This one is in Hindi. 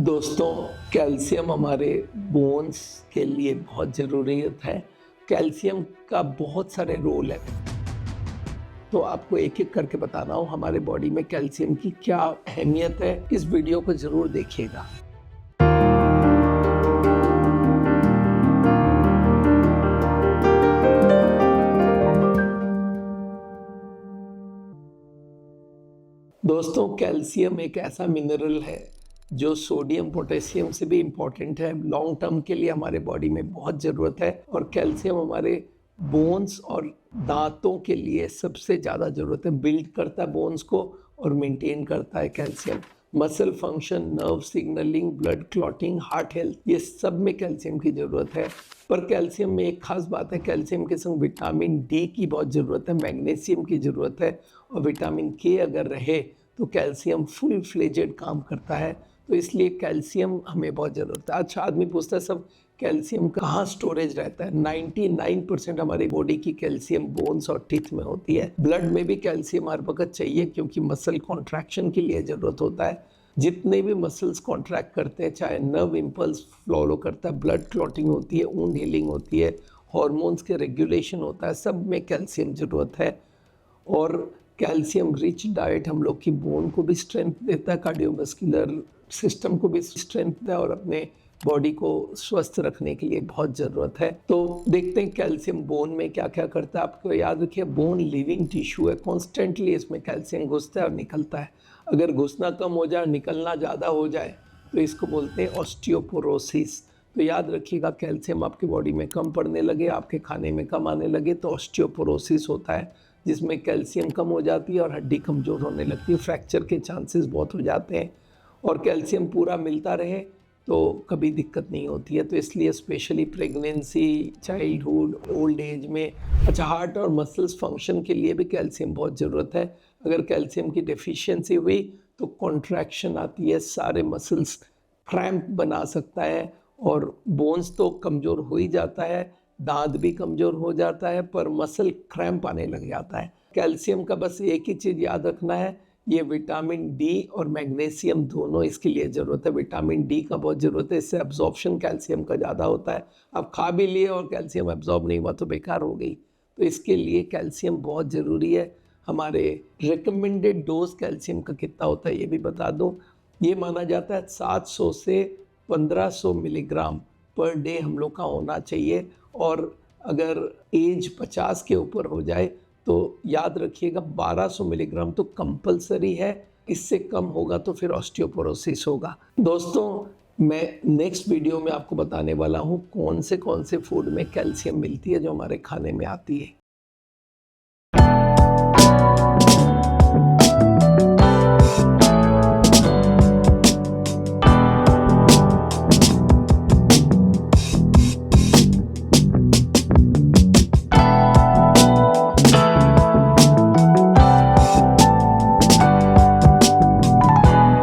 दोस्तों, कैल्शियम हमारे बोन्स के लिए बहुत ज़रूरियत है। कैल्शियम का बहुत सारे रोल है। तो आपको एक-एक करके बता रहा हूँ हमारे बॉडी में कैल्शियम की क्या अहमियत है। इस वीडियो को ज़रूर देखिएगा। दोस्तों, कैल्शियम एक ऐसा मिनरल है जो सोडियम पोटेशियम से भी इम्पॉर्टेंट है। लॉन्ग टर्म के लिए हमारे बॉडी में बहुत ज़रूरत है और कैल्शियम हमारे बोन्स और दांतों के लिए सबसे ज़्यादा ज़रूरत है। बिल्ड करता है बोन्स को और मेंटेन करता है calcium. Muscle function, nerve signalling, blood clotting, heart health, ये सब में कैल्शियम की ज़रूरत है। पर कैल्शियम में एक खास बात है, कैल्शियम के संग विटामिन डी की बहुत ज़रूरत है, मैग्नीशियम की ज़रूरत है और विटामिन के अगर रहे तो कैल्शियम फुल फ्लेजेड काम करता है। तो इसलिए कैल्शियम हमें बहुत ज़रूरत है। अच्छा, आदमी पूछता है सब कैल्शियम कहाँ स्टोरेज रहता है। 99% हमारी बॉडी की कैल्शियम बोन्स और टीथ में होती है। ब्लड में भी कैल्शियम हर वक्त चाहिए क्योंकि मसल कॉन्ट्रैक्शन के लिए ज़रूरत होता है। जितने भी मसल्स कॉन्ट्रैक्ट करते हैं, चाहे नर्व इम्पल्स फ्लो करता है, ब्लड क्लॉटिंग होती है, वुंड हीलिंग होती है, हार्मोन्स के रेगुलेशन होता है, सब में कैल्शियम ज़रूरत है। और कैल्शियम रिच डाइट हम लोग की बोन को भी स्ट्रेंथ देता है, कार्डियोवास्कुलर सिस्टम को भी स्ट्रेंथ देता है और अपने बॉडी को स्वस्थ रखने के लिए बहुत ज़रूरत है। तो देखते हैं कैल्शियम बोन में क्या क्या करता है। आपको याद रखिए, बोन लिविंग टिश्यू है, कॉन्स्टेंटली इसमें कैल्शियम घुसता है और निकलता है। अगर घुसना कम हो जाए, निकलना ज़्यादा हो जाए तो इसको बोलते हैं ऑस्टियोपोरोसिस। तो याद रखिएगा, कैल्शियम आपकी बॉडी में कम पड़ने लगे, आपके खाने में कम आने लगे तो ऑस्टियोपोरोसिस होता है, जिसमें कैल्शियम कम हो जाती है और हड्डी कमज़ोर होने लगती है, फ्रैक्चर के चांसेस बहुत हो जाते हैं। और कैल्शियम पूरा मिलता रहे तो कभी दिक्कत नहीं होती है। तो इसलिए specially pregnancy, childhood, old age में, अच्छा, हार्ट और मसल्स फंक्शन के लिए भी कैल्शियम बहुत ज़रूरत है। अगर कैल्शियम की डेफिशिएंसी हुई तो कॉन्ट्रैक्शन आती है, सारे मसल्स क्रैम्प बना सकता है और बोन्स तो कमज़ोर हो ही जाता है, दांत भी कमज़ोर हो जाता है, पर मसल क्रैम्प आने लग जाता है। कैल्शियम का बस एक ही चीज़ याद रखना है, ये विटामिन डी और मैग्नीशियम दोनों इसके लिए ज़रूरत है। विटामिन डी का बहुत ज़रूरत है, इससे एब्जॉर्प्शन कैल्शियम का ज़्यादा होता है। अब खा भी लिए और कैल्शियम एब्जॉर्ब नहीं हुआ तो बेकार हो गई। तो इसके लिए कैल्शियम बहुत ज़रूरी है। हमारे रिकमेंडेड डोज कैल्शियम का कितना होता है ये भी बता दूं। ये माना जाता है 700 से 1500 मिलीग्राम पर डे हम लोग का होना चाहिए। और अगर एज 50 के ऊपर हो जाए तो याद रखिएगा 1200 मिलीग्राम तो कंपलसरी है। इससे कम होगा तो फिर ऑस्टियोपोरोसिस होगा। दोस्तों, मैं नेक्स्ट वीडियो में आपको बताने वाला हूँ कौन से फूड में कैल्शियम मिलती है जो हमारे खाने में आती है।